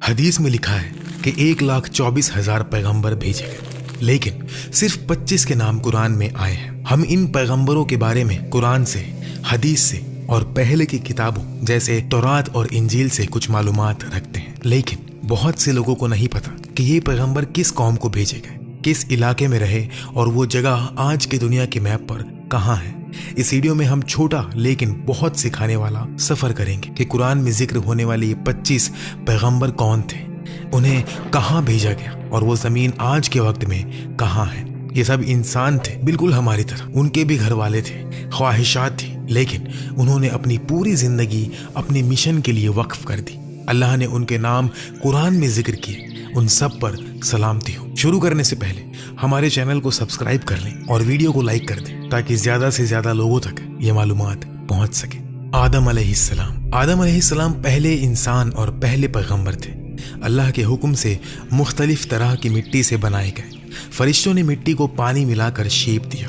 حدیث میں لکھا ہے کہ 1,24,000 پیغمبر بھیجے گئے، لیکن صرف 25 کے نام قرآن میں آئے ہیں۔ ہم ان پیغمبروں کے بارے میں قرآن سے، حدیث سے اور پہلے کی کتابوں جیسے تورات اور انجیل سے کچھ معلومات رکھتے ہیں، لیکن بہت سے لوگوں کو نہیں پتا کہ یہ پیغمبر کس قوم کو بھیجے گئے، کس علاقے میں رہے اور وہ جگہ آج کی دنیا کے میپ پر کہاں ہے۔ اس ویڈیو میں ہم چھوٹا لیکن بہت سکھانے والا سفر کریں گے کہ قرآن میں ذکر ہونے والے یہ 25 پیغمبر کون تھے، انہیں کہاں بھیجا گیا اور وہ زمین آج کے وقت میں کہاں ہے۔ یہ سب انسان تھے، بالکل ہماری طرح، ان کے بھی گھر والے تھے، خواہشات تھی، لیکن انہوں نے اپنی پوری زندگی اپنے مشن کے لیے وقف کر دی۔ اللہ نے ان کے نام قرآن میں ذکر کیے، ان سب پر سلامتی ہو۔ شروع کرنے سے پہلے ہمارے چینل کو سبسکرائب کر لیں اور ویڈیو کو لائک کر دیں تاکہ زیادہ سے زیادہ لوگوں تک یہ معلومات پہنچ سکے۔ آدم علیہ السلام پہلے انسان اور پہلے پیغمبر تھے۔ اللہ کے حکم سے مختلف طرح کی مٹی سے بنائے گئے۔ فرشتوں نے مٹی کو پانی ملا کر شیپ دیا،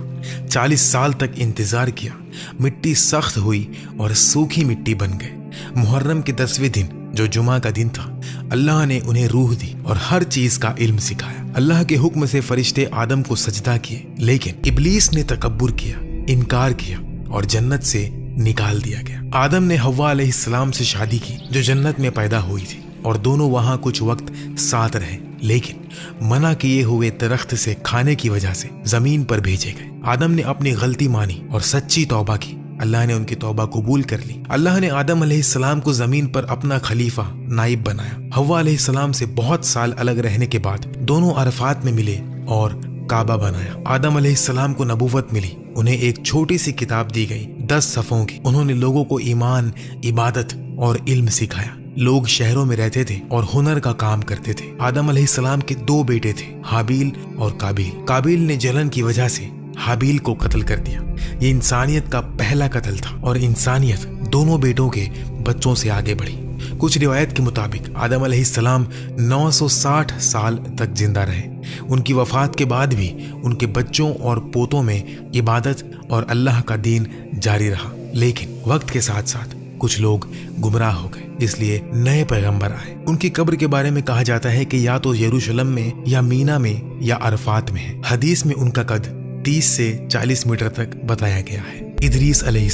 40 سال تک انتظار کیا، مٹی سخت ہوئی اور سوکھی مٹی بن گئے۔ محرم کے 10ویں دن جو جمعہ کا دن تھا، اللہ نے انہیں روح دی اور ہر چیز کا علم سکھایا۔ اللہ کے حکم سے فرشتے آدم کو سجدہ کیے، لیکن ابلیس نے تکبر کیا، انکار کیا اور جنت سے نکال دیا گیا۔ آدم نے حوا علیہ السلام سے شادی کی جو جنت میں پیدا ہوئی تھی، اور دونوں وہاں کچھ وقت ساتھ رہے، لیکن منع کیے ہوئے درخت سے کھانے کی وجہ سے زمین پر بھیجے گئے۔ آدم نے اپنی غلطی مانی اور سچی توبہ کی، اللہ نے ان کی توبہ قبول کر لی۔ اللہ نے آدم علیہ السلام کو زمین پر اپنا خلیفہ، نائب بنایا۔ حوا علیہ السلام سے بہت سال الگ رہنے کے بعد دونوں عرفات میں ملے اور کعبہ بنایا۔ آدم علیہ السلام کو نبوت ملی، انہیں ایک چھوٹی سی کتاب دی گئی 10 صفحوں کی۔ انہوں نے لوگوں کو ایمان، عبادت اور علم سکھایا۔ لوگ شہروں میں رہتے تھے اور ہنر کا کام کرتے تھے۔ آدم علیہ السلام کے 2 بیٹے تھے، حابیل اور قابیل۔ قابیل نے جلن کی وجہ سے حابیل کو قتل کر دیا۔ یہ انسانیت کا پہلا قتل تھا اور انسانیت دونوں بیٹوں کے بچوں سے آگے بڑھی۔ کچھ روایت کے مطابق آدم علیہ السلام 960 سال تک زندہ رہے۔ ان کی وفات کے بعد بھی ان کے بچوں اور پوتوں میں عبادت اور اللہ کا دین جاری رہا، لیکن وقت کے ساتھ ساتھ کچھ لوگ گمراہ ہو گئے، اس لیے نئے پیغمبر آئے۔ ان کی قبر کے بارے میں کہا جاتا ہے کہ یا تو یروشلم میں یا مینا میں یا عرفات میں ہے۔ حدیث میں ان کا قد 30 سے 40 میٹر تک بتایا گیا ہے۔ ادریس علیہ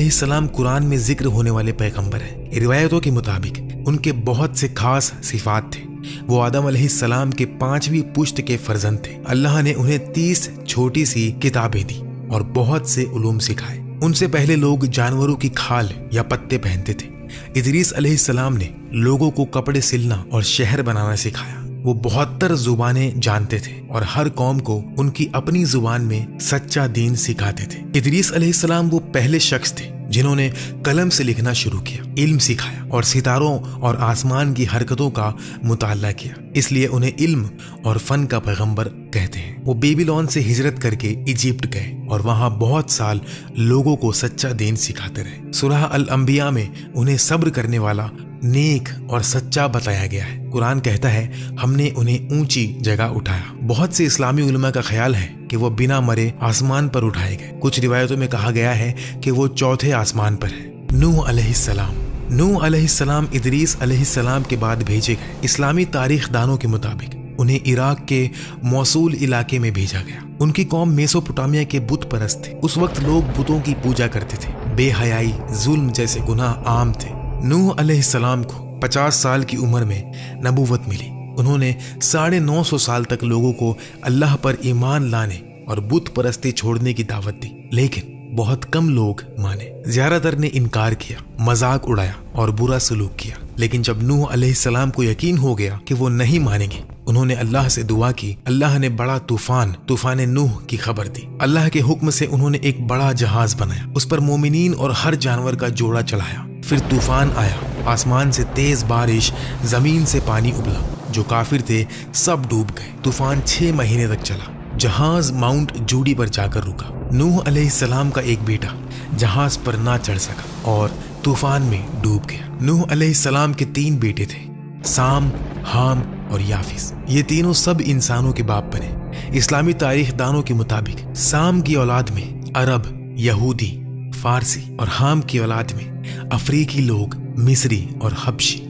السلام قرآن میں ذکر ہونے والے پیغمبر ہیں۔ روایتوں کے مطابق ان کے بہت سے خاص صفات تھے۔ وہ آدم علیہ السلام کے 5ویں پشت کے فرزند تھے۔ اللہ نے انہیں 30 چھوٹی سی کتابیں دی اور بہت سے علوم سکھائے۔ ان سے پہلے لوگ جانوروں کی کھال یا پتے پہنتے تھے۔ ادریس علیہ السلام نے لوگوں کو کپڑے سلنا اور شہر بنانا سکھایا۔ وہ 72 زبانیں جانتے تھے اور ہر قوم کو ان کی اپنی زبان میں سچا دین سکھاتے تھے۔ ادریس علیہ السلام وہ پہلے شخص تھے جنہوں نے قلم سے لکھنا شروع کیا، علم سکھایا اور ستاروں اور آسمان کی حرکتوں کا مطالعہ کیا، اس لیے انہیں علم اور فن کا پیغمبر کہتے ہیں۔ وہ بیبیلون سے ہجرت کر کے ایجپٹ گئے اور وہاں بہت سال لوگوں کو سچا دین سکھاتے رہے۔ سورہ الانبیاء میں انہیں صبر کرنے والا، نیک اور سچا بتایا گیا ہے۔ قرآن کہتا ہے ہم نے انہیں اونچی جگہ اٹھایا۔ بہت سے اسلامی علماء کا خیال ہے کہ وہ بنا مرے آسمان پر اٹھائے گئے۔ کچھ روایتوں میں کہا گیا ہے کہ وہ 4تھے آسمان پر ہے۔ نوح علیہ السلام ادریس علیہ السلام کے بعد بھیجے گئے۔ اسلامی تاریخ دانوں کے مطابق انہیں عراق کے موصول علاقے میں بھیجا گیا۔ ان کی قوم میسوپوٹامیہ کے بت پرست تھے۔ اس وقت لوگ بتوں کی پوجا کرتے تھے۔ بے حیائی، ظلم جیسے گناہ عام تھے۔ نوح علیہ السلام کو 50 سال کی عمر میں نبوت ملی۔ انہوں نے 950 سال تک لوگوں کو اللہ پر ایمان لانے اور بت پرستی چھوڑنے کی دعوت دی، لیکن بہت کم لوگ مانے۔ زیادہ تر نے انکار کیا، مذاق اڑایا اور برا سلوک کیا۔ لیکن جب نوح علیہ السلام کو یقین ہو گیا کہ وہ نہیں مانیں گے، انہوں نے اللہ سے دعا کی۔ اللہ نے بڑا طوفان نوح کی خبر دی۔ اللہ کے حکم سے انہوں نے ایک بڑا جہاز بنایا، اس پر مومنین اور ہر جانور کا جوڑا چڑھایا۔ پھر طوفان آیا، آسمان سے تیز بارش، زمین سے پانی ابلا۔ جو کافر تھے سب ڈوب گئے۔ طوفان 6 مہینے تک چلا۔ جہاز ماؤنٹ جوڈی پر جا کر رکا۔ نوح علیہ السلام کا ایک بیٹا جہاز پر نہ چڑھ سکا اور طوفان میں ڈوب گیا۔ نوح علیہ السلام کے 3 بیٹے تھے، سام، حام اور یافس۔ یہ تینوں سب انسانوں کے باپ بنے۔ اسلامی تاریخ دانوں کے مطابق سام کی اولاد میں عرب، یہودی، فارسی اور حام کی اولاد میں افریقی لوگ، مصری اور حبشی۔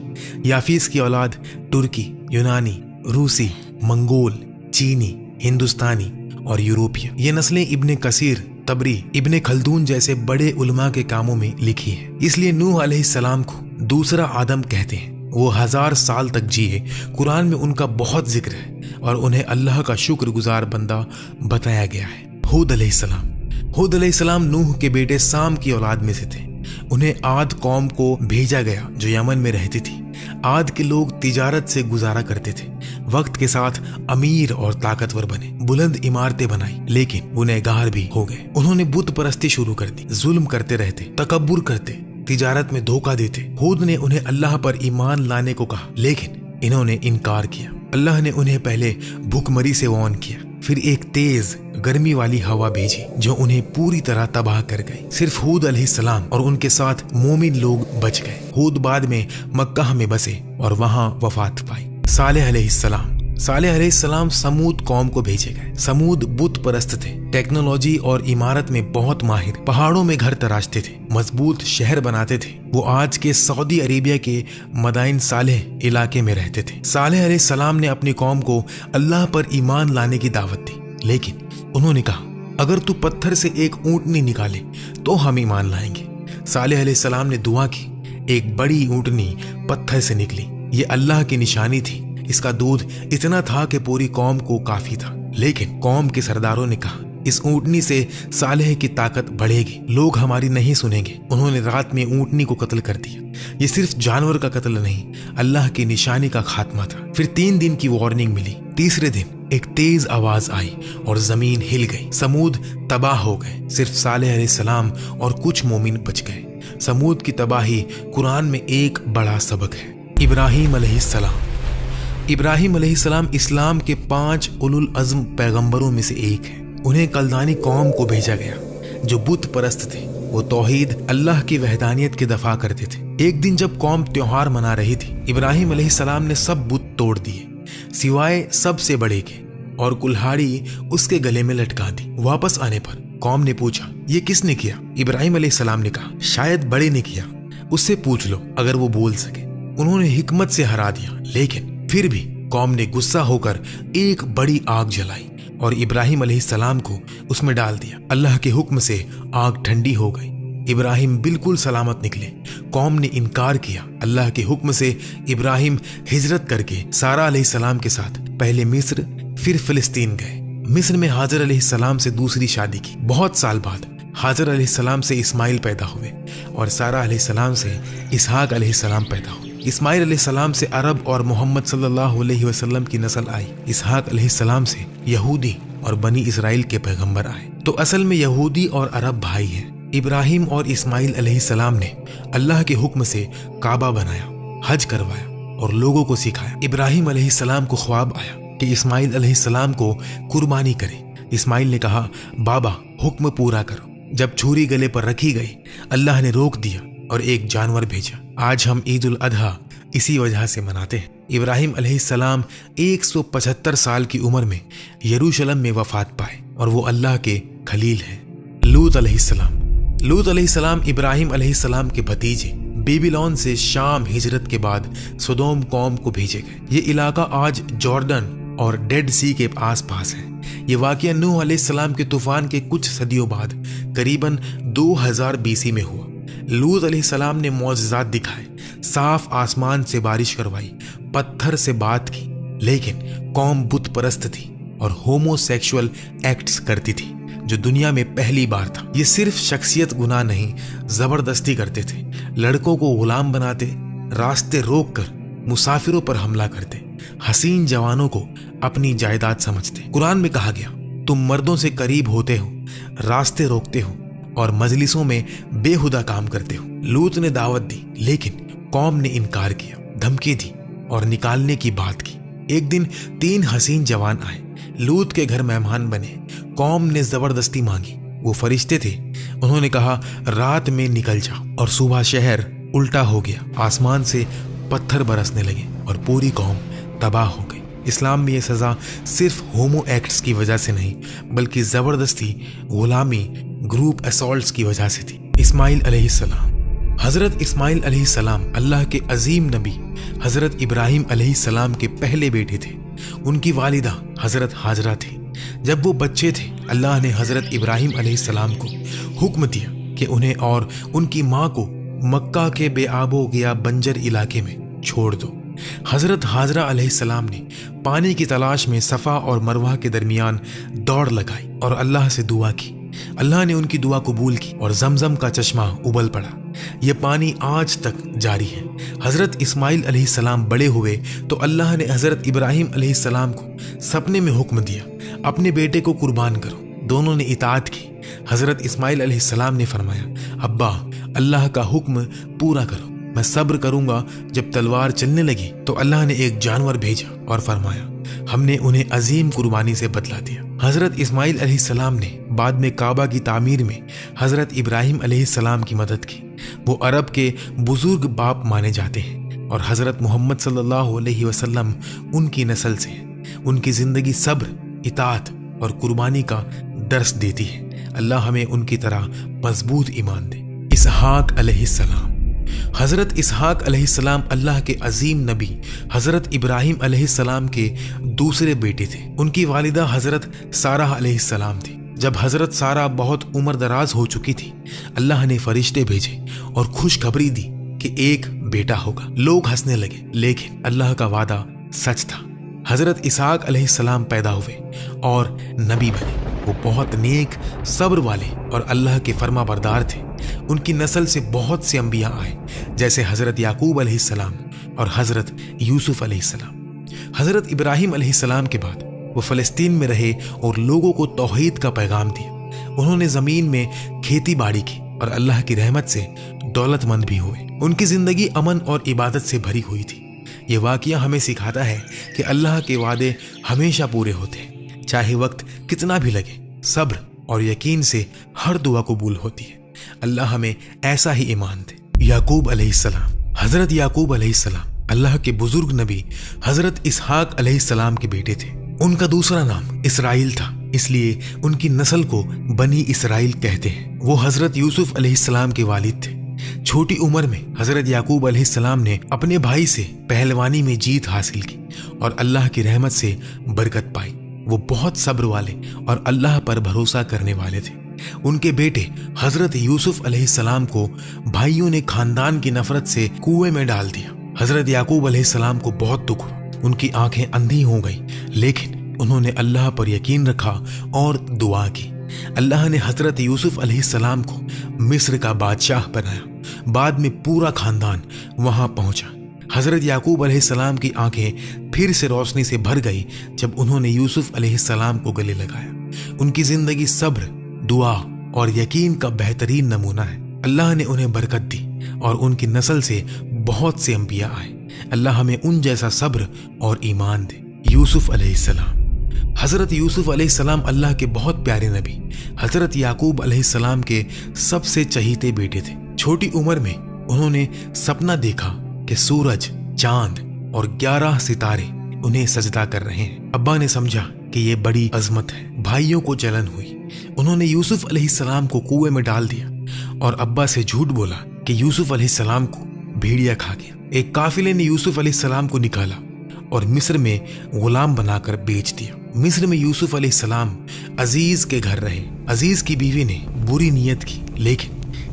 याफीस की औलाद तुर्की, यूनानी, रूसी, मंगोल, चीनी, हिंदुस्तानी और यूरोपीय। ये नस्लें इब्ने कसीर, तबरी, इब्ने खल्दून जैसे बड़े उलमा के कामों में लिखी है। इसलिए नूह अलैहिस्सलाम को दूसरा आदम कहते हैं। वो 1000 साल तक जिए। कुरान में उनका बहुत जिक्र है और उन्हें अल्लाह का शुक्रगुजार बंदा बताया गया है। हूद अलैहिस्सलाम नूह के बेटे साम की औलाद में से थे। उन्हें आद कौम को भेजा गया जो यमन में रहती थी। आद के लोग तिजारत से गुजारा करते थे। वक्त के साथ अमीर और ताकतवर बने, बुलंद इमारतें बनाई, लेकिन गुनहगार भी हो गए। उन्होंने बुत परस्ती शुरू कर दी, जुल्म करते रहते, तकब्बुर करते, तिजारत में धोखा देते। हूद ने उन्हें अल्लाह पर ईमान लाने को कहा, लेकिन इन्होंने इनकार किया। अल्लाह ने उन्हें पहले भूखमरी से वार्न किया, फिर एक तेज गर्मी वाली हवा भेजी जो उन्हें पूरी तरह तबाह कर गई। सिर्फ हूद अलैहिस्सलाम और उनके साथ मोमिन लोग बच गए। हूद बाद में मक्का में बसे और वहां वफात पाई। सालेह अलैहिस्सलाम समूद कौम को भेजे गए। समूद बुत परस्त थे, टेक्नोलॉजी और इमारत में बहुत माहिर, पहाड़ों में घर तराशते थे, मजबूत शहर बनाते थे। वो आज के सऊदी अरेबिया के मदाइन सालेह इलाके में रहते थे। सालेह अलैहिस्सलाम ने अपनी कौम को अल्लाह पर ईमान लाने की दावत दी, लेकिन उन्होंने कहा, अगर तू पत्थर से एक ऊंटनी निकाले तो हम ईमान लाएंगे। सालेह अलैहिस्सलाम ने दुआ की, एक बड़ी ऊंटनी पत्थर से निकली। ये अल्लाह की निशानी थी। इसका दूध इतना था कि पूरी कौम को काफी था। लेकिन कौम के सरदारों ने कहा, इस ऊंटनी से सालेह की ताकत बढ़ेगी, लोग हमारी नहीं सुनेंगे। उन्होंने रात में ऊंटनी को कत्ल कर दिया। ये सिर्फ जानवर का कत्ल नहीं, अल्लाह की निशानी का खात्मा था। फिर 3 दिन की वार्निंग मिली। तीसरे दिन एक तेज आवाज आई और जमीन हिल गई। समूद तबाह हो गए। सिर्फ सालेह अलैहिस्सलाम और कुछ मोमिन बच गए। समूद की तबाही कुरान में एक बड़ा सबक है। इब्राहिम अलैहिस्सलाम इस्लाम के 5 उलुल अज़्म पैगंबरों में से एक हैं। उन्हें कल्दानी कौम को भेजा गया जो बुत परस्त थे। वो तौहीद, अल्लाह की वहदानियत के दफा करते थे। एक दिन जब कौम त्योहार मना रही थी, इब्राहिम अलैहिस्सलाम ने सब बुत तोड़ दिए सिवाय सबसे बड़े के, और कुल्हाड़ी उसके गले में लटका दी। वापस आने पर कौम ने पूछा, ये किसने किया? इब्राहिम अलैहिस्सलाम ने कहा, शायद बड़े ने किया, उससे पूछ लो अगर वो बोल सके। उन्होंने हिकमत से हरा दिया, लेकिन फिर भी कौम ने गुस्सा होकर एक बड़ी आग जलाई और इब्राहिम अलैहिस्सलाम को उसमें डाल दिया। अल्लाह के हुक्म से आग ठंडी हो गई। इब्राहिम बिल्कुल सलामत निकले। कौम ने इनकार किया। अल्लाह के हुक्म से इब्राहिम हिजरत करके सारा अलैहिस्सलाम के साथ पहले मिस्र फिर फिलिस्तीन गए। मिस्र में हाजर अलैहिस्सलाम से दूसरी शादी की। बहुत साल बाद हाजर अलैहिस्सलाम से इस्माइल पैदा हुए और सारा अलैहिस्सलाम से इसहाक अलैहिस्सलाम पैदा हुए। इस्माइल अलैहिस्सलाम से अरब और मोहम्मद सल्लल्लाहु अलैहि वसल्लम की नस्ल आई। इसहाक अलैहिस्सलाम से यहूदी और बनी इसराइल के पैगंबर आए। तो असल में यहूदी और अरब भाई हैं। इब्राहिम और इस्माइल अलैहिस्सलाम ने अल्लाह के हुक्म से काबा बनाया, हज करवाया और लोगों को सिखाया। इब्राहिम अलैहिस्सलाम को ख्वाब आया कि इस्माइल अलैहिस्सलाम को कुर्बानी करे। इस्माइल ने कहा, बाबा हुक्म पूरा करो। जब छुरी गले पर रखी गई, अल्लाह ने रोक दिया और एक जानवर भेजा। आज हम ईद उल अधा इसी वजह से मनाते हैं। इब्राहिम अलैहिस्सलाम 175 साल की उम्र में यरूशलेम में वफात पाए और वो अल्लाह के खलील हैं। लूत अलैहिस्सलाम इब्राहिम अलैहिस्सलाम के भतीजे बेबीलोन से शाम हिजरत के बाद सदोम कौम को भेजे गए। ये इलाका आज जॉर्डन और डेड सी के आसपास है। ये वाक़या नूह अलैहिस्सलाम के तूफान के कुछ सदियों बाद करीबन 2000 BC में हुआ। लूत अलैहिस्सलाम ने मौजज़ात दिखाए, साफ आसमान से बारिश करवाई, पत्थर से बात की, लेकिन कौम बुत परस्त थी और होमोसेक्सुअल एक्ट्स करती थी, जो दुनिया में पहली बार था। ये सिर्फ शख्सियत गुनाह नहीं, जबरदस्ती करते थे। लड़कों को गुलाम बनाते, रास्ते रोक कर मुसाफिरों पर हमला करते, हसीन जवानों को अपनी जायदाद समझते। कुरान में कहा गया, तुम मर्दों से करीब होते हो, रास्ते रोकते हो और मजलिसों में बेहुदा काम करते हो। लूत ने दावत दी, लेकिन कौम ने इनकार किया, धमकी दी और निकालने की बात की। एक दिन 3 हसीन जवान आए, लूत के घर मेहमान बने। कौम ने जबरदस्ती मांगी। वो फरिश्ते थे। उन्होंने कहा, रात में निकल जाओ, और सुबह शहर उल्टा हो गया। आसमान से पत्थर बरसने लगे और पूरी कौम तबाह हो गई। इस्लाम में ये सज़ा सिर्फ होमो एक्ट्स की वजह से नहीं, बल्कि ज़बरदस्ती, गुलामी, ग्रुप असॉल्ट्स की वजह से थी। इस्माइल अलैहिस्सलाम हजरत इस्माइल अलैहिस्सलाम अल्लाह के अजीम नबी हजरत इब्राहिम अलैहिस्सलाम के पहले बेटे थे। उनकी वालिदा हजरत हाजरा थी। जब वो बच्चे थे, अल्लाह ने हजरत इब्राहिम अलैहिस्सलाम को हुक्म दिया कि उन्हें और उनकी माँ को मक्का के बेआबो गया बंजर इलाके में छोड़ दो। हजरत हाजरा अलैहिस्सलाम ने पानी की तलाश में सफ़ा और मरवा के दरमियान दौड़ लगाई और अल्लाह से दुआ की। अल्लाह ने उनकी दुआ कबूल की और जमजम का चश्मा उबल पड़ा। यह पानी आज तक जारी है। हजरत इस्माइल अलैहिस्सलाम बड़े हुए तो अल्लाह ने हजरत इब्राहिम अलैहिस्सलाम को सपने में हुक्म दिया, अपने बेटे को कुर्बान करो। दोनों ने इताअत की। हजरत इस्माइल अलैहिस्सलाम ने फरमाया, अब्बा, अल्लाह का हुक्म पूरा करो, मैं सब्र करूंगा। जब तलवार चलने लगी तो अल्लाह ने एक जानवर भेजा और फरमाया, हमने उन्हें अजीम कुर्बानी से बदला दिया। हजरत इस्माइल अलैहिस्सलाम ने बाद में काबा की तामीर में हजरत इब्राहिम अलैहिस्सलाम की मदद की। वो अरब के बुजुर्ग बाप माने जाते हैं और हजरत मोहम्मद सल्लल्लाहु अलैहि वसल्लम उनकी नस्ल से हैं। उनकी जिंदगी सब्र, इताअत और कुर्बानी का दर्स देती है। अल्लाह हमें उनकी तरह मजबूत ईमान दे। इसहाक अलैहिस्सलाम। हजरत इसहाक अलैहिस्सलाम अल्लाह के अजीम नबी हजरत इब्राहिम अलैहिस्सलाम के दूसरे बेटे थे। उनकी वालिदा हजरत सारा अलैहिस्सलाम थी। जब हजरत सारा बहुत उम्र दराज हो चुकी थी, अल्लाह ने फरिश्ते भेजे और खुशखबरी दी कि एक बेटा होगा। लोग हंसने लगे, लेकिन अल्लाह का वादा सच था। हजरत इसहाक अलैहिस्सलाम पैदा हुए और नबी बने। वो बहुत नेक, सब्र वाले और अल्लाह के फर्मा बरदार थे। उनकी नस्ल से बहुत से अंबिया आए, जैसे हजरत याकूब अलैहिस्सलाम और हजरत यूसुफ अलैहिस्सलाम। हजरत इब्राहिम अलैहिस्सलाम के बाद वो फलस्तीन में रहे और लोगों को तौहीद का पैगाम दिया। उन्होंने जमीन में खेती बाड़ी की और अल्लाह की रहमत से दौलतमंद भी हुए। उनकी जिंदगी अमन और इबादत से भरी हुई थी। ये वाकया हमें सिखाता है कि अल्लाह के वादे हमेशा पूरे होते हैं, चाहे वक्त कितना भी लगे। सब्र और यकीन से हर दुआ कबूल होती है। अल्लाह हमें ऐसा ही ईमान दे। याकूब अलैहिस्सलाम। हजरत याकूब अलैहिस्सलाम अल्लाह के बुजुर्ग नबी हजरत इसहाक अलैहिस्सलाम के बेटे थे। उनका दूसरा नाम इसराइल था, इसलिए उनकी नस्ल को बनी इसराइल कहते हैं। वो हजरत यूसुफ अलैहिस्सलाम के वालिद थे। छोटी उम्र में हजरत याकूब अलैहिस्सलाम ने अपने भाई से पहलवानी में जीत हासिल की और अल्लाह की रहमत से बरकत पाई। वो बहुत सब्र वाले और अल्लाह पर भरोसा करने वाले थे। उनके बेटे हजरत यूसुफ अलैहिस्सलाम को भाइयों ने खानदान की नफरत से कुएं में डाल दिया। हजरत याकूब अलैहिस्सलाम को बहुत दुख हुआ। उनकी आंखें अंधी हो गई, लेकिन उन्होंने अल्लाह पर यकीन रखा और दुआ की। अल्लाह ने हजरत यूसुफ अलैहिस्सलाम को मिस्र का बादशाह बनाया। बाद में पूरा खानदान वहां पहुंचा। हजरत याकूब अलैहिस्सलाम की आंखें फिर से रोशनी से भर गई जब उन्होंने यूसुफ अलैहिस्सलाम को गले लगाया। उनकी जिंदगी सब्र, दुआ और यकीन का बेहतरीन नमूना है। अल्लाह ने उन्हें बरकत दी और उनकी नस्ल से बहुत से अंबिया आए। अल्लाह हमें उन जैसा सब्र और ईमान दे। यूसुफ अलैहिस्सलाम। हजरत यूसुफ अलैहिस्सलाम अल्लाह के बहुत प्यारे नबी हजरत याकूब अलैहिस्सलाम के सबसे चहीते बेटे थे। छोटी उम्र में उन्होंने सपना देखा कि सूरज, चांद और 11 सितारे उन्हें सजदा कर रहे हैं। अब्बा ने समझा कि ये बड़ी अजमत है। भाइयों को जलन हुई। उन्होंने यूसुफ अलैहिस्सलाम को कुएं में डाल दिया और अब्बा से झूठ बोला कि यूसुफ अलैहिस्सलाम को भेड़िया खा गया। एक काफिले ने यूसुफ अलैहिस्सलाम को निकाला और मिस्र में गुलाम बनाकर बेच दिया। मिस्र में यूसुफ अलैहिस्सलाम अजीज के घर रहे। अजीज की बीवी ने बुरी नीयत की, लेकिन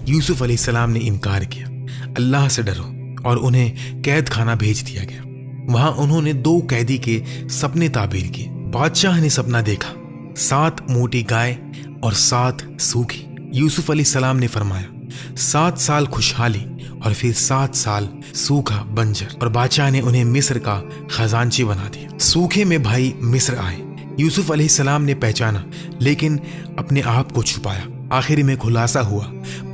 यूसुफ अलैहिस्सलाम ने इनकार किया। अल्लाह से डरो और उन्हें कैद खाना भेज दिया गया। वहां उन्होंने 2 कैदी के सपने ताबीर किए। बादशाह ने सपना देखा, 7 मोटी गाय और 7 सूखी। यूसुफ अलैहिस्सलाम ने फरमाया, 7 साल खुशहाली और फिर 7 साल सूखा बंजर। और बादशाह ने उन्हें मिस्र का खजांची बना दिया। सूखे में भाई मिस्र आए। यूसुफ अलैहिस्सलाम ने पहचाना, लेकिन अपने आप को छुपाया। आखिर में खुलासा हुआ,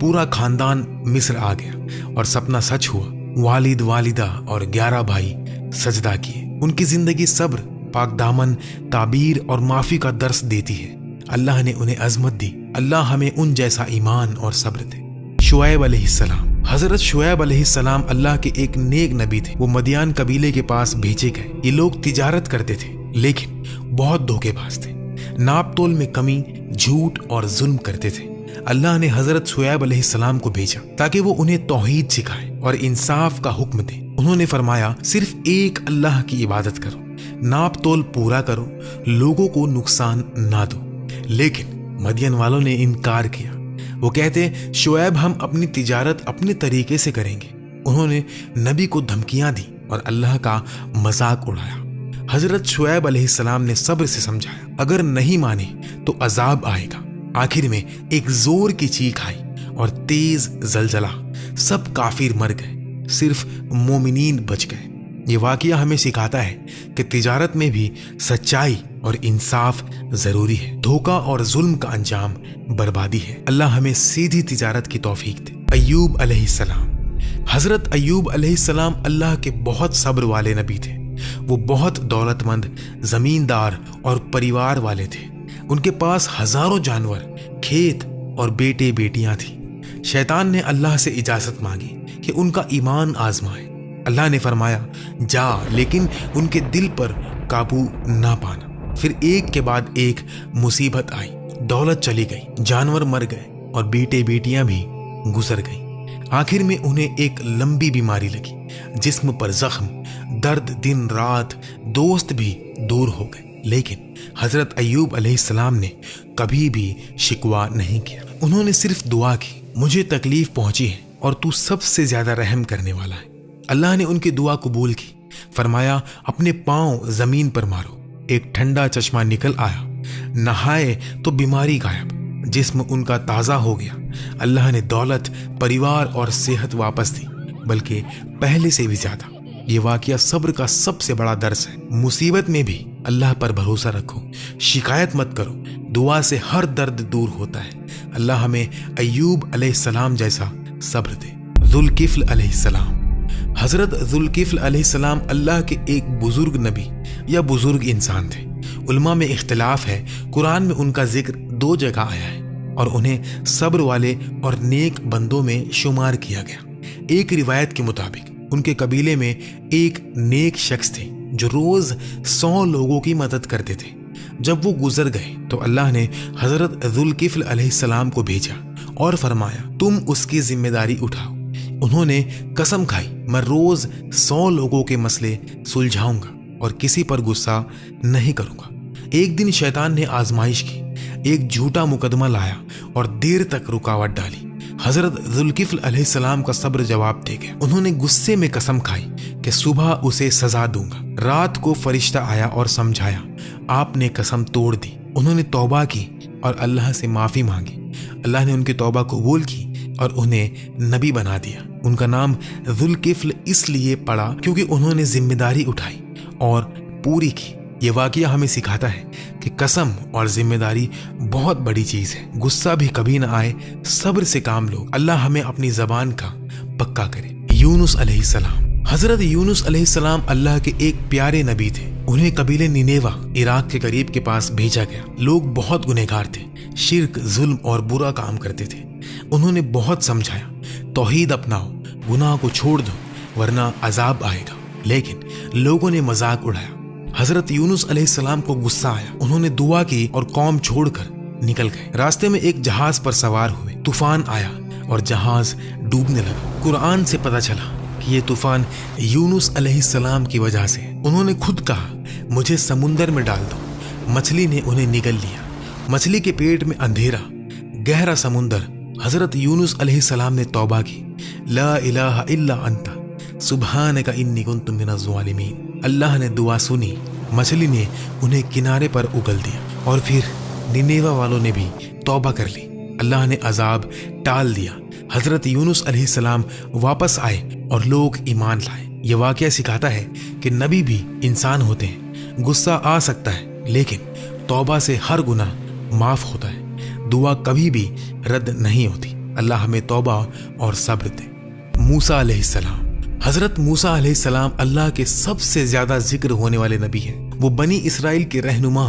पूरा खानदान मिस्र आ गया और सपना सच हुआ। वालिद, वालिदा और 11 भाई सजदा किए। उनकी जिंदगी सब्र, पाकदामन, ताबीर और माफी का दर्स देती है। अल्लाह ने उन्हें अजमत दी। अल्लाह हमें उन जैसा ईमान और सब्र दे। शुएब अलैहिस्सलाम। हजरत शुएब अलैहिस्सलाम अल्लाह के एक नेक नबी थे। वो मदियान कबीले के पास भेजे गए। ये लोग तिजारत करते थे, लेकिन बहुत धोखेबाज थे। नाप तोल में कमी, झूठ और जुल्म करते थे। अल्लाह ने हजरत शुएब अलैहिस्सलाम को भेजा ताकि वो उन्हें तौहीद सिखाए और इंसाफ का हुक्म दे। उन्होंने फरमाया, सिर्फ एक अल्लाह की इबादत करो, नाप तोल पूरा करो, लोगों को नुकसान ना दो। लेकिन मदियन वालों ने इनकार किया। वो कहते, शुएब हम अपनी तिजारत अपने तरीके से करेंगे। उन्होंने नबी को धमकियां दी और अल्लाह का मजाक उड़ाया। हजरत शुएब अलैहिस्सलाम ने सब्र से समझाया, अगर नहीं माने तो अजाब आएगा। आखिर में एक जोर की चीख आई और तेज जलजला, सब काफिर मर गए, सिर्फ मोमिनीन बच गए। ये वाकया हमें सिखाता है कि तिजारत में भी सच्चाई और इंसाफ जरूरी है। धोखा और जुल्म का अंजाम बर्बादी है। अल्लाह हमें सीधी तिजारत की तौफीक दे। अय्यूब अलैहिस्सलाम। हजरत अय्यूब अलैहिस्सलाम अल्लाह के बहुत सब्र वाले नबी थे। वो बहुत दौलतमंद, जमींदार और परिवार वाले थे। उनके पास हजारों जानवर, खेत और बेटे बेटियां थी। शैतान ने अल्लाह से इजाजत मांगी कि उनका ईमान आजमाए। अल्लाह ने फरमाया, जा, लेकिन उनके दिल पर काबू ना पाना। फिर एक के बाद एक मुसीबत आई। दौलत चली गई, जानवर मर गए और बेटे बेटियां भी गुजर गई। आखिर में उन्हें एक लंबी बीमारी लगी, जिस्म पर जख्म, दर्द दिन रात, दोस्त भी दूर हो गए। लेकिन हजरत अय्यूब अलैहिस्सलाम ने कभी भी शिकवा नहीं किया। उन्होंने सिर्फ दुआ की, मुझे तकलीफ पहुंची है और तू सबसे ज्यादा रहम करने वाला है। अल्लाह ने उनकी दुआ कबूल की। फरमाया, अपने पांव जमीन पर मारो। एक ठंडा चश्मा निकल आया। नहाए तो बीमारी गायब, जिस्म उनका ताजा हो गया। अल्लाह ने दौलत, परिवार और सेहत वापस दी, बल्कि पहले से भी ज्यादा। ये वाकया सब्र का सबसे बड़ा दर्स है। मुसीबत में भी अल्लाह पर भरोसा रखो, शिकायत मत करो, दुआ से हर दर्द दूर होता है। अल्लाह हमें अय्यूब अलैहिस्सलाम जैसा सब्र दे। जुल्किफ्ल अलैहिस्सलाम। हजरत जुल्किफ्ल अलैहिस्सलाम अल्लाह के एक बुजुर्ग नबी या बुजुर्ग इंसान थे। उलमा में इख्तिलाफ है। कुरान में उनका जिक्र 2 जगह आया है और उन्हें सब्र वाले और नेक बंदों में शुमार किया गया। एक रिवायत के मुताबिक उनके कबीले में एक नेक शख्स थे जो रोज 100 लोगों की मदद करते थे। जब वो गुजर गए तो अल्लाह ने हजरत जुल्किफ्ल अलैहिस्सलाम को भेजा और फरमाया, तुम उसकी जिम्मेदारी उठाओ। उन्होंने कसम खाई, मैं रोज 100 लोगों के मसले सुलझाऊंगा और किसी पर गुस्सा नहीं करूंगा। एक दिन शैतान ने आजमाइश की, एक झूठा मुकदमा लाया और देर तक रुकावट डाली। हजरत जुल्किफ्ल अलैहिस्सलाम का सब्र जवाब दे गया। उन्होंने गुस्से में कसम खाई कि सुबह उसे सजा दूंगा। रात को फरिश्ता आया और समझाया, आपने कसम तोड़ दी। उन्होंने तौबा की और अल्लाह से माफी मांगी। अल्लाह ने उनकी तौबा कबूल की और उन्हें नबी बना दिया। उनका नाम जुल्किफ्ल इसलिए पड़ा क्योंकि उन्होंने जिम्मेदारी उठाई और पूरी की। ये वाकया हमें सिखाता है कि कसम और जिम्मेदारी बहुत बड़ी चीज है। गुस्सा भी कभी ना आए, सब्र से काम लो। अल्लाह हमें अपनी जबान का पक्का करे। यूनुस अलैहिस्सलाम। हजरत यूनुस अलैहिस्सलाम अल्लाह के एक प्यारे नबी थे। उन्हें कबीले निनेवा, इराक के करीब के पास भेजा गया। लोग बहुत गुनहगार थे, शिर्क, जुल्म और बुरा काम करते थे। उन्होंने बहुत समझाया, तौहीद अपनाओ, गुनाह को छोड़ दो वरना अजाब आएगा। लेकिन लोगों ने मजाक उड़ाया। हजरत यूनुस अलैहिस्सलाम को गुस्सा आया। उन्होंने दुआ की और कौम छोड़कर निकल गए। रास्ते में एक जहाज पर सवार हुए। तूफान आया और जहाज डूबने लगा। कुरान से पता चला कि ये तूफान यूनुस अलैहिस्सलाम की वजह से। उन्होंने खुद कहा, मुझे समुंदर में डाल दो। मछली ने उन्हें निगल लिया। मछली के पेट में अंधेरा, गहरा समुंदर। हजरत यूनुस अलैहिस्सलाम ने तौबा की, ला इलाहा इल्ला अंता सुब्हानका इन्नी कुन्तु मिनज़ ज़ालिमीन। अल्लाह ने दुआ सुनी। मछली ने उन्हें किनारे पर उगल दिया और फिर निनेवा वालों ने भी तौबा कर ली। अल्लाह ने अजाब टाल दिया। हजरत यूनुस अलैहिस्सलाम वापस आए और लोग ईमान लाए। ये वाकया सिखाता है कि नबी भी इंसान होते हैं। गुस्सा आ सकता है, लेकिन तौबा से हर गुनाह माफ होता है। दुआ कभी भी रद्द नहीं होती। अल्लाह हमें तौबा और सब्र दे। मूसा अलैहिस्सलाम। हजरत मूसा अलैहिस्सलाम अल्लाह के सबसे ज्यादा जिक्र होने वाले नबी हैं। वो बनी इसराइल के रहनुमा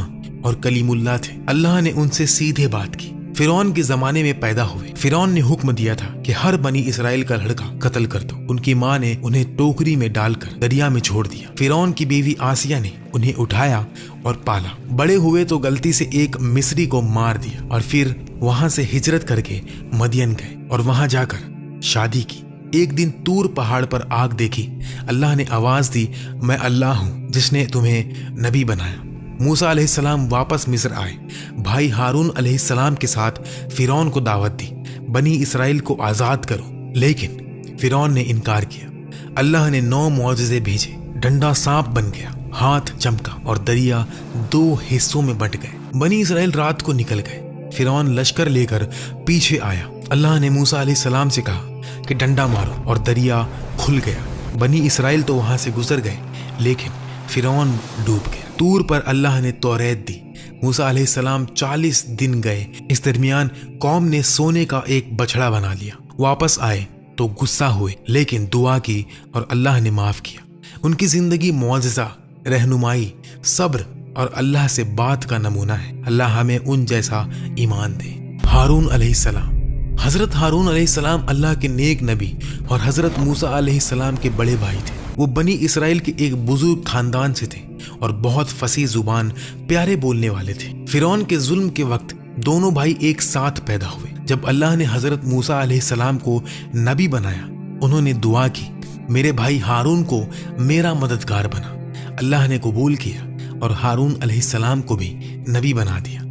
और कलीमुल्लाह थे। अल्लाह ने उनसे सीधे बात की, फिरौन के जमाने में पैदा हुए। फिरौन ने हुक्म दिया था कि हर बनी इसराइल का लड़का कत्ल कर दो। उनकी माँ ने उन्हें टोकरी में डालकर दरिया में छोड़ दिया। फिरौन की बीवी आसिया ने उन्हें उठाया और पाला। बड़े हुए तो गलती से एक मिस्री को मार दिया और फिर वहां से हिजरत करके मदियन गए और वहां जाकर शादी की। एक दिन तूर पहाड़ पर आग देखी। अल्लाह ने आवाज दी, मैं अल्लाह हूं जिसने तुम्हें नबी बनाया। मूसा अलैहिस्सलाम वापस मिस्र आए। भाई हारून अलैहिस्सलाम के साथ फिरौन को दावत दी, बनी इसराइल को आजाद करो, लेकिन फिरौन ने इनकार किया। अल्लाह ने 9 मौजज़े भेजे। डंडा सांप बन गया, हाथ चमका और दरिया 2 हिस्सों में बंट गए। बनी इसराइल रात को निकल गए। फिरौन लश्कर लेकर पीछे आया। अल्लाह ने मूसा अलैहिस्सलाम से कहा कि डंडा मारो और दरिया खुल गया। बनी इसराइल तो वहां से गुजर गए, लेकिन फिरौन डूब गया। तूर पर अल्लाह ने तौरेत दी। मूसा अलैहिस्सलाम 40 दिन गए। इस दरमियान कौम ने सोने का एक बछड़ा बना लिया। वापस आए तो गुस्सा हुए, लेकिन दुआ की और अल्लाह ने माफ किया। उनकी जिंदगी मौजज़ा, रहनुमाई, सब्र और अल्लाह से बात का नमूना है। अल्लाह हमें उन जैसा ईमान दे। हारून अलैहिस्सलाम। हजरत हारून अलैहिस्सलाम अल्लाह के नेक नबी और हजरत मूसा अलैहिस्सलाम के बड़े भाई थे। वो बनी इसराइल के एक बुजुर्ग खानदान से थे और बहुत फसी जुबान, प्यारे बोलने वाले थे। फिरौन के जुल्म के वक्त दोनों भाई एक साथ पैदा हुए। जब अल्लाह ने हजरत मूसा अलैहिस्सलाम को नबी बनाया, उन्होंने दुआ की, मेरे भाई हारून को मेरा मददगार बना। अल्लाह ने कबूल किया और हारून अलैहिस्सलाम को भी नबी बना दिया।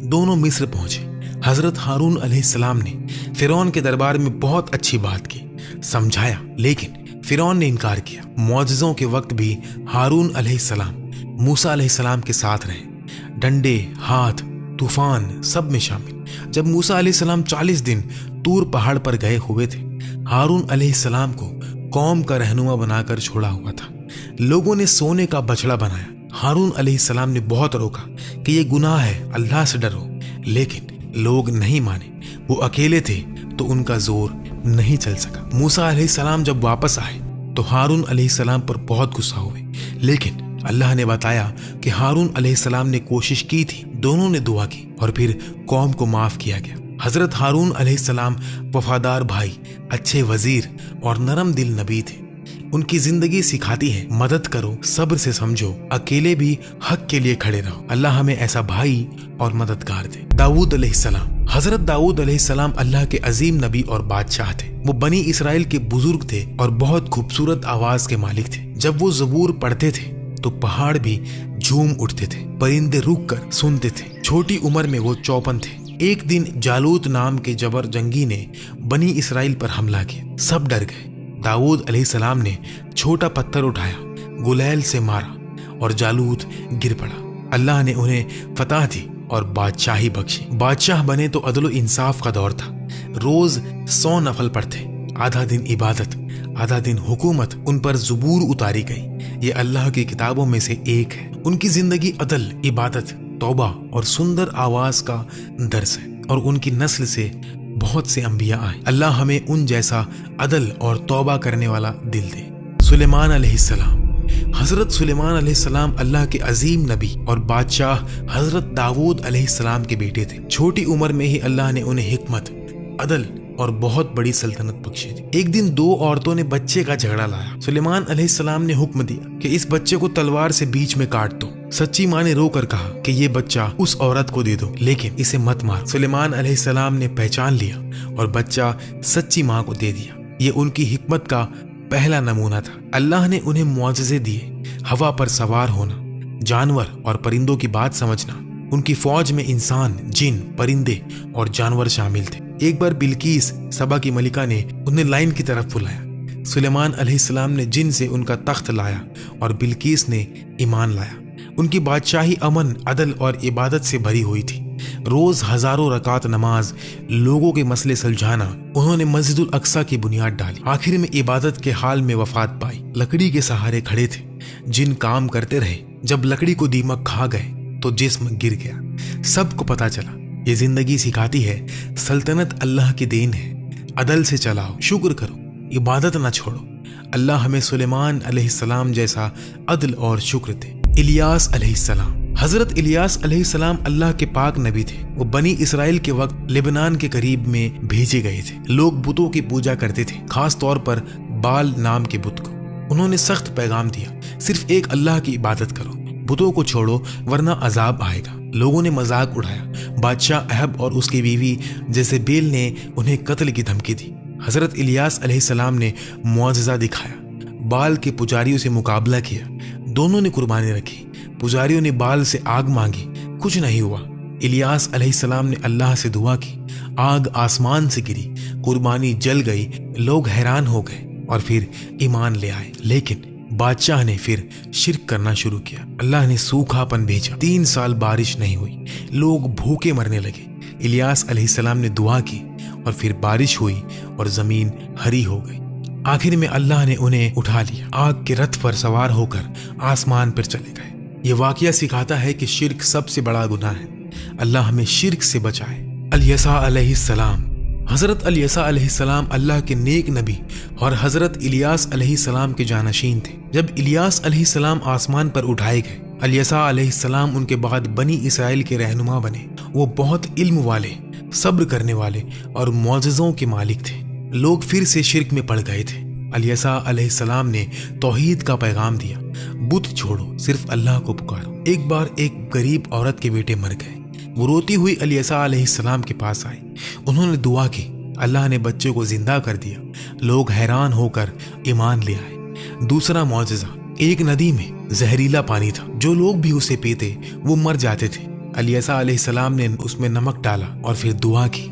दोनों मिस्र पहुंचे। हजरत हारून अलैहिस्सलाम ने फिरौन के दरबार में बहुत अच्छी बात की, समझाया, लेकिन फिरौन ने इनकार किया। मौजज़ों के वक्त भी हारून अलैहिस्सलाम मूसा अलैहिस्सलाम के साथ रहे। डंडे, हाथ, तूफान सब में शामिल। जब मूसा अलैहिस्सलाम 40 दिन तूर पहाड़ पर गए हुए थे, हारून अलैहिस्सलाम को कौम का रहनुमा बनाकर छोड़ा हुआ था। लोगों ने सोने का बछड़ा बनाया। हारून अलैहिस्सलाम ने बहुत रोका कि ये गुनाह है, अल्लाह से डरो, लेकिन लोग नहीं माने। वो अकेले थे तो उनका जोर नहीं चल सका। मूसा अलैहिस्सलाम जब वापस आए तो हारून अलैहिस्सलाम पर बहुत गुस्सा हुए, लेकिन अल्लाह ने बताया कि हारून अलैहिस्सलाम ने कोशिश की थी। दोनों ने दुआ की और फिर कौम को माफ किया गया। हजरत हारून अलैहिस्सलाम वफादार भाई, अच्छे वजीर और नरम दिल नबी थे। उनकी जिंदगी सिखाती है, मदद करो, सब्र से समझो, अकेले भी हक के लिए खड़े रहो। अल्लाह हमें ऐसा भाई और मददगार दे। दाऊद अलैहिस्सलाम। हजरत दाऊद अलैहिस्सलाम अल्लाह के अजीम नबी और बादशाह थे। वो बनी इसराइल के बुजुर्ग थे और बहुत खूबसूरत आवाज के मालिक थे। जब वो ज़बूर पढ़ते थे तो पहाड़ भी झूम उठते थे, परिंदे रुक कर सुनते थे। छोटी उम्र में वो 54 थे। एक दिन जालूत नाम के जबर जंगी ने बनी इसराइल पर हमला किया। सब डर गए। दाऊद अलैहिस्सलाम ने छोटा पत्थर उठाया, गुलैल से मारा और जालूत गिर पड़ा। अल्लाह ने उन्हें फतह दी और बादशाही बख्शी। बादशाह बने तो अदल इंसाफ का दौर था। रोज 100 नफल पढ़ते, आधा दिन इबादत, आधा दिन हुकूमत। उन पर ज़बूर उतारी गई। ये अल्लाह की किताबों में से एक है। उनकी जिंदगी अदल, इबादत, तौबा और सुंदर आवाज का दर्स है और उनकी नस्ल से बहुत से अंबिया आए। अल्लाह हमें उन जैसा अदल और तौबा करने वाला दिल दे। सुलेमान अलैहिस्सलाम। हजरत सुलेमान अलैहिस्सलाम अल्लाह के अजीम नबी और बादशाह हजरत दाऊद अलैहिस्सलाम के बेटे थे। छोटी उम्र में ही अल्लाह ने उन्हें हिकमत, अदल और बहुत बड़ी सल्तनत बख्शी थी। एक दिन 2 औरतों ने बच्चे का झगड़ा लाया। सुलेमान अलैहिस्सलाम ने हुक्म दिया कि इस बच्चे को तलवार से बीच में काट दो। सच्ची माँ ने रोकर कहा कि ये बच्चा उस औरत को दे दो, लेकिन इसे मत मारो। सुलेमान अलैहिस्सलाम ने पहचान लिया और बच्चा सच्ची माँ को दे दिया। ये उनकी हिकमत का पहला नमूना था। अल्लाह ने उन्हें मुआजिज़े दिए, हवा पर सवार होना, जानवर और परिंदों की बात समझना। उनकी फौज में इंसान, जिन, परिंदे और जानवर शामिल थे। एक बार बिल्कीस, सबा की मलिका ने उन्हें लाइन की तरफ बुलाया। सुलेमान अलैहिस्सलाम ने जिन से उनका तख्त लाया और बिल्कीस ने ईमान लाया। उनकी बादशाही अमन, अदल और इबादत से भरी हुई थी। रोज हजारों रकात नमाज, लोगों के मसले सुलझाना। उन्होंने मस्जिदुल अक्सा की बुनियाद डाली। आखिर में इबादत के हाल में वफात पाई। लकड़ी के सहारे खड़े थे। जिन काम करते रहे। जब लकड़ी को दीमक खा गए तो जिस्म गिर गया। सबको पता चला। ये जिंदगी सिखाती है, सल्तनत अल्लाह की देन है। अदल से चलाओ, शुक्र करो, इबादत न छोड़ो। अल्लाह हमें सुलेमान अलैहिस्सलाम जैसा अदल और शुक्र दे। इलियास अलैहिस्सलाम। حضرت الیاس علیہ السلام اللہ کے پاک نبی تھے۔ وہ بنی اسرائیل کے وقت لبنان کے قریب میں بھیجے گئے تھے۔ لوگ بتوں کی پوجا کرتے تھے، خاص طور پر بال نام کے بت کو۔ انہوں نے سخت پیغام دیا، صرف ایک اللہ کی عبادت کرو، بتوں کو چھوڑو ورنہ عذاب آئے گا۔ لوگوں نے مذاق اڑایا۔ بادشاہ اہب اور اس کی بیوی جیزبیل نے انہیں قتل کی دھمکی دی۔ حضرت الیاس علیہ السلام نے معجزہ دکھایا، بال کے پجاریوں سے مقابلہ کیا، دونوں نے قربانی رکھی۔ پجاریوں نے بال سے آگ مانگی، کچھ نہیں ہوا۔ الیاس علیہ السلام نے اللہ سے دعا کی، آگ آسمان سے گری، قربانی جل گئی۔ لوگ حیران ہو گئے اور پھر ایمان لے آئے، لیکن بادشاہ نے پھر شرک کرنا شروع کیا۔ اللہ نے سوکھا پن بھیجا، 3 سال بارش نہیں ہوئی، لوگ بھوکے مرنے لگے۔ الیاس علیہ السلام نے دعا کی اور پھر بارش ہوئی اور زمین ہری ہو گئی۔ آخر میں اللہ نے انہیں اٹھا لیا، آگ کے رتھ پر سوار ہو کر آسمان پر چلے گئے۔ یہ واقعہ سکھاتا ہے کہ شرک سب سے بڑا گناہ ہے۔ اللہ ہمیں شرک سے بچائے۔ الیسا علیہ السلام۔ حضرت الیسا علیہ السلام اللہ کے نیک نبی اور حضرت الیاس علیہ السلام کے جانشین تھے۔ جب الیاس علیہ السلام آسمان پر اٹھائے گئے، الیسا علیہ السلام ان کے بعد بنی اسرائیل کے رہنما بنے۔ وہ بہت علم والے، صبر کرنے والے اور معجزوں کے مالک تھے۔ لوگ پھر سے شرک میں پڑ گئے تھے۔ الیسا علیہ السلام نے توحید کا پیغام دیا، بت چھوڑو، صرف اللہ کو پکارو۔ ایک بار ایک غریب عورت کے بیٹے مر گئے۔ وہ روتی ہوئی الیسا علیہ السلام کے پاس آئی۔ انہوں نے دعا کی، اللہ نے بچے کو زندہ کر دیا۔ لوگ حیران ہو کر ایمان لے آئے۔ دوسرا معجزہ، ایک ندی میں زہریلا پانی تھا، جو لوگ بھی اسے پیتے وہ مر جاتے تھے۔ الیسا علیہ السلام نے اس میں نمک ڈالا اور پھر دعا کی،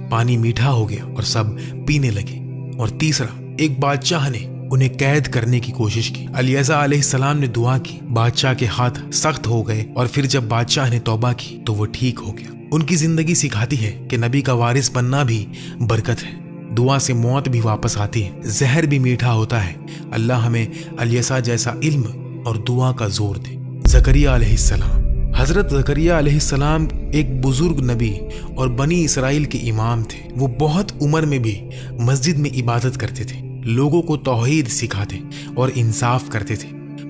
پانی میٹھا ہو گیا اور سب پینے لگے۔ اور تیسرا، ایک بادشاہ نے انہیں قید کرنے کی کوشش کی۔ الیسا علیہ السلام نے دعا کی، بادشاہ کے ہاتھ سخت ہو گئے اور پھر جب بادشاہ نے توبہ کی تو وہ ٹھیک ہو گیا۔ ان کی زندگی سکھاتی ہے کہ نبی کا وارث بننا بھی برکت ہے۔ دعا سے موت بھی واپس آتی ہے، زہر بھی میٹھا ہوتا ہے۔ اللہ ہمیں الیسا جیسا علم اور دعا کا زور دے۔ زکریا علیہ السلام۔ حضرت زکریا علیہ السلام ایک بزرگ نبی اور بنی اسرائیل کے امام تھے۔ وہ بہت عمر میں بھی مسجد میں عبادت کرتے تھے، لوگوں کو توحید سکھاتے اور انصاف کرتے تھے۔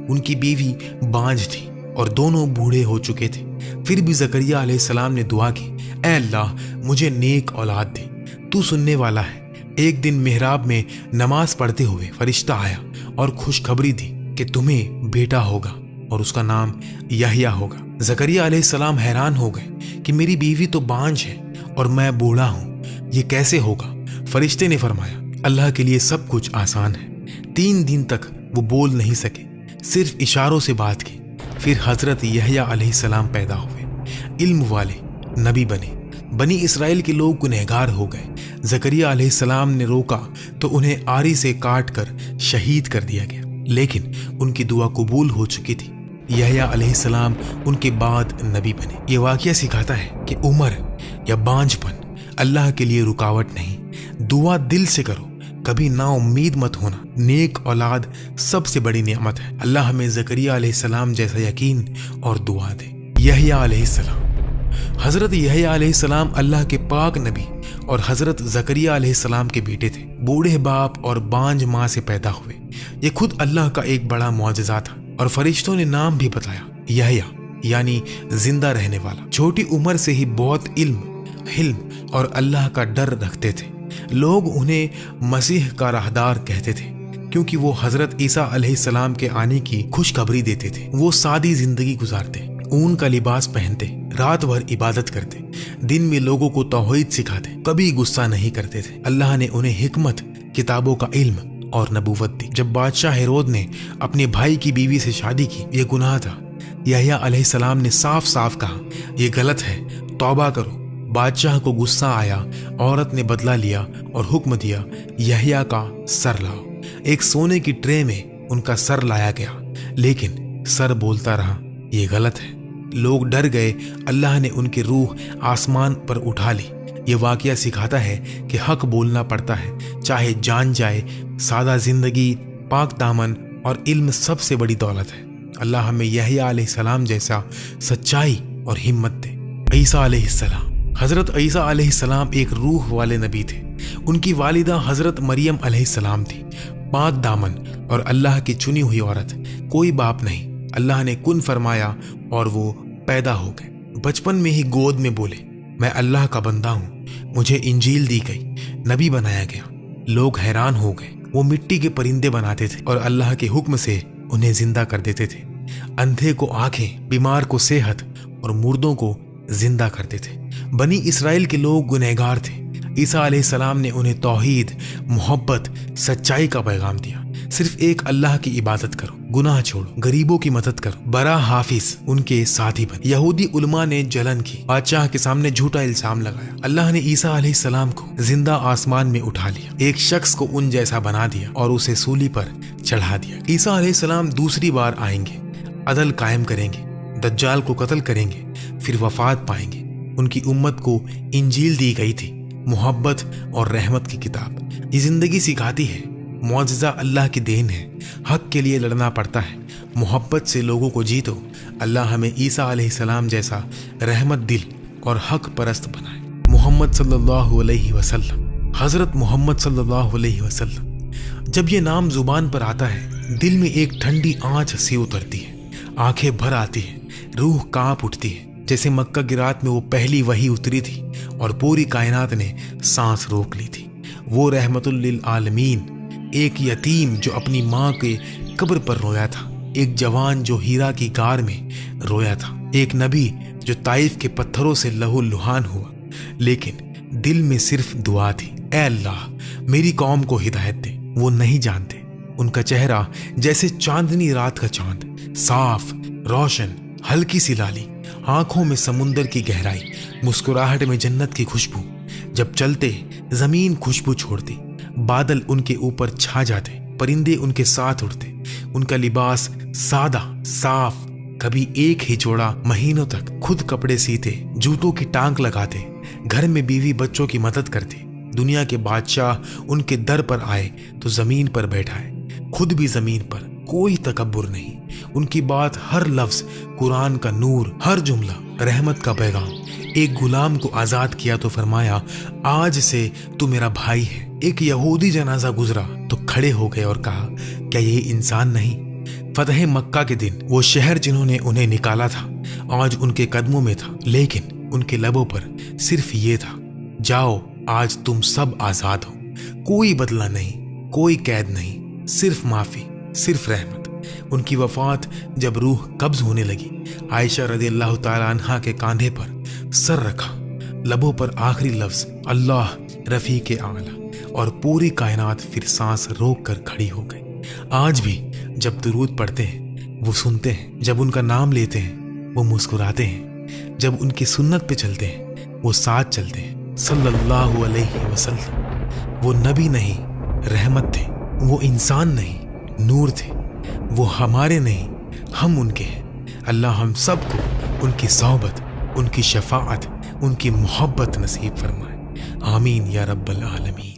ان کی بیوی بانجھ تھی اور دونوں بوڑھے ہو چکے تھے۔ پھر بھی زکریا علیہ السلام نے دعا کی، اے اللہ مجھے نیک اولاد دے، تو سننے والا ہے۔ ایک دن محراب میں نماز پڑھتے ہوئے فرشتہ آیا اور خوشخبری دی کہ تمہیں بیٹا ہوگا اور اس کا نام یحییٰ ہوگا۔ زکریا علیہ السلام حیران ہو گئے کہ میری بیوی تو بانجھ ہے اور میں بوڑھا ہوں، یہ کیسے ہوگا؟ فرشتے نے فرمایا، اللہ کے لیے سب کچھ آسان ہے۔ 3 دن تک وہ بول نہیں سکے، صرف اشاروں سے بات کی۔ پھر حضرت یحییٰ علیہ السلام پیدا ہوئے، علم والے، نبی بنے۔ بنی اسرائیل کے لوگ گنہگار ہو گئے۔ زکریا علیہ السلام نے روکا تو انہیں آری سے کاٹ کر شہید کر دیا گیا، لیکن ان کی دعا قبول ہو چکی تھی۔ یحییٰ علیہ السلام ان کے بعد نبی بنے۔ یہ واقعہ سکھاتا ہے کہ عمر یا بانجھ پن اللہ کے لیے رکاوٹ نہیں۔ دعا دل سے کرو، کبھی نا امید مت ہونا۔ نیک اولاد سب سے بڑی نعمت ہے۔ اللہ ہمیں زکریا علیہ السلام جیسا یقین اور دعا دے۔ یحییٰ علیہ السلام۔ حضرت یحییٰ علیہ السلام اللہ کے پاک نبی اور حضرت زکریا علیہ السلام کے بیٹے تھے۔ بوڑھے باپ اور بانجھ ماں سے پیدا ہوئے۔ یہ خود اللہ کا ایک بڑا معجزہ تھا، اور فرشتوں نے نام بھی بتایا، یحییٰ یعنی زندہ رہنے والا۔ چھوٹی عمر سے ہی بہت علم، حلم اور اللہ کا ڈر رکھتے تھے۔ لوگ انہیں مسیح کا راہدار کہتے تھے کیونکہ وہ حضرت عیسیٰ علیہ السلام کے آنے کی خوشخبری دیتے تھے۔ وہ سادی زندگی گزارتے، اون کا لباس پہنتے، رات بھر عبادت کرتے، دن میں لوگوں کو توحید سکھاتے، کبھی غصہ نہیں کرتے تھے۔ اللہ نے انہیں حکمت، کتابوں کا علم اور نبوت دی۔ جب بادشاہ ہیرود نے اپنے بھائی کی بیوی سے شادی کی، یہ گناہ تھا۔ یحییٰ علیہ السلام نے صاف صاف کہا، یہ غلط ہے، توبہ کرو۔ بادشاہ کو غصہ آیا، عورت نے بدلہ لیا اور حکم دیا، یحییٰ کا سر لاؤ۔ ایک سونے کی ٹرے میں ان کا سر لایا گیا، لیکن سر بولتا رہا، یہ غلط ہے۔ لوگ ڈر گئے۔ اللہ نے ان کی روح آسمان پر اٹھا لی۔ یہ واقعہ سکھاتا ہے کہ حق بولنا پڑتا ہے، چاہے جان جائے۔ سادہ زندگی، پاک دامن اور علم سب سے بڑی دولت ہے۔ اللہ ہمیں یحییٰ علیہ السلام جیسا سچائی اور ہمت دے۔ عیسیٰ علیہ السلام۔ حضرت عیسیٰ علیہ السلام ایک روح والے نبی تھے۔ ان کی والدہ حضرت مریم علیہ السلام تھی، پاک دامن اور اللہ کی چنی ہوئی عورت۔ کوئی باپ نہیں، اللہ نے کن فرمایا اور وہ پیدا ہو گئے۔ بچپن میں ہی گود میں بولے میں اللہ کا بندہ ہوں، مجھے انجیل دی گئی، نبی بنایا گیا۔ لوگ حیران ہو گئے۔ وہ مٹی کے پرندے بناتے تھے اور اللہ کے حکم سے انہیں زندہ کر دیتے تھے۔ اندھے کو آنکھیں، بیمار کو صحت اور مردوں کو زندہ کرتے تھے۔ بنی اسرائیل کے لوگ گنہگار تھے۔ عیسیٰ علیہ السلام نے انہیں توحید، محبت، سچائی کا پیغام دیا۔ صرف ایک اللہ کی عبادت کرو، گناہ چھوڑو، غریبوں کی مدد کرو، برا حافظ ان کے ساتھی بن۔ یہودی علماء نے جلن کی، بادشاہ کے سامنے جھوٹا الزام لگایا۔ اللہ نے عیسیٰ علیہ السلام کو زندہ آسمان میں اٹھا لیا، ایک شخص کو ان جیسا بنا دیا اور اسے سولی پر چڑھا دیا۔ عیسیٰ علیہ السلام دوسری بار آئیں گے، عدل قائم کریں گے، دجال کو قتل کریں گے، پھر وفات پائیں گے۔ ان کی امت کو انجیل دی گئی تھی، محبت اور رحمت کی کتاب۔ یہ زندگی سکھاتی ہے معجزہ اللہ کی دین ہے، حق کے لیے لڑنا پڑتا ہے، محبت سے لوگوں کو جیتو۔ اللہ ہمیں عیسیٰ علیہ السلام جیسا رحمت دل اور حق پرست بنائے۔ محمد صلی اللہ علیہ وسلم، حضرت محمد صلی اللہ علیہ وسلم۔ جب یہ نام زبان پر آتا ہے دل میں ایک ٹھنڈی آنچ سی اترتی ہے، آنکھیں بھر آتی ہیں، روح کانپ اٹھتی ہے، جیسے مکہ کی رات میں وہ پہلی وحی اتری تھی اور پوری کائنات نے سانس روک لی تھی۔ وہ رحمت للعالمین، ایک یتیم جو اپنی ماں کے قبر پر رویا تھا، ایک جوان جو ہیرا کی غار میں رویا تھا، ایک نبی جو طائف کے پتھروں سے لہو لہان ہوا، لیکن دل میں صرف دعا تھی، اے اللہ میری قوم کو ہدایت دے۔ وہ نہیں جانتے، ان کا چہرہ جیسے چاندنی رات کا چاند، صاف، روشن، ہلکی سی لالی، آنکھوں میں سمندر کی گہرائی، مسکراہٹ میں جنت کی خوشبو۔ جب چلتے زمین خوشبو چھوڑتی، بادل ان کے اوپر چھا جاتے، پرندے ان کے ساتھ اڑتے۔ ان کا لباس سادہ، صاف، کبھی ایک ہی جوڑا مہینوں تک، خود کپڑے سیتے، جوتوں کی ٹانک لگاتے، گھر میں بیوی بچوں کی مدد کرتے۔ دنیا کے بادشاہ ان کے در پر آئے تو زمین پر بیٹھائے، خود بھی زمین پر، کوئی تکبر نہیں۔ ان کی بات، ہر لفظ قرآن کا نور، ہر جملہ رحمت کا پیغام۔ ایک غلام کو آزاد کیا تو فرمایا آج سے تو میرا بھائی ہے۔ ایک یہودی جنازہ گزرا تو کھڑے ہو گئے اور کہا کیا یہ انسان نہیں؟ فتح مکہ کے دن وہ شہر جنہوں نے انہیں نکالا تھا آج ان کے قدموں میں تھا، لیکن ان کے لبوں پر صرف یہ تھا، جاؤ آج تم سب آزاد ہو۔ کوئی بدلہ نہیں، کوئی قید نہیں، صرف معافی، صرف رحمت۔ ان کی وفات جب روح قبض ہونے لگی، عائشہ رضی اللہ تعالیٰ عنہا کے کاندھے پر سر رکھا، لبوں پر آخری لفظ اللہ رفیق اعلیٰ، اور پوری کائنات پھر سانس روک کر کھڑی ہو گئی۔ آج بھی جب درود پڑھتے ہیں وہ سنتے ہیں، جب ان کا نام لیتے ہیں وہ مسکراتے ہیں، جب ان کی سنت پہ چلتے ہیں وہ ساتھ چلتے ہیں۔ صلی اللہ علیہ وسلم۔ وہ نبی نہیں، رحمت تھے، وہ انسان نہیں، نور تھے، وہ ہمارے نہیں، ہم ان کے ہیں۔ اللہ ہم سب کو ان کی صحبت، ان کی شفاعت، ان کی محبت نصیب فرمائے، آمین یا رب العالمین۔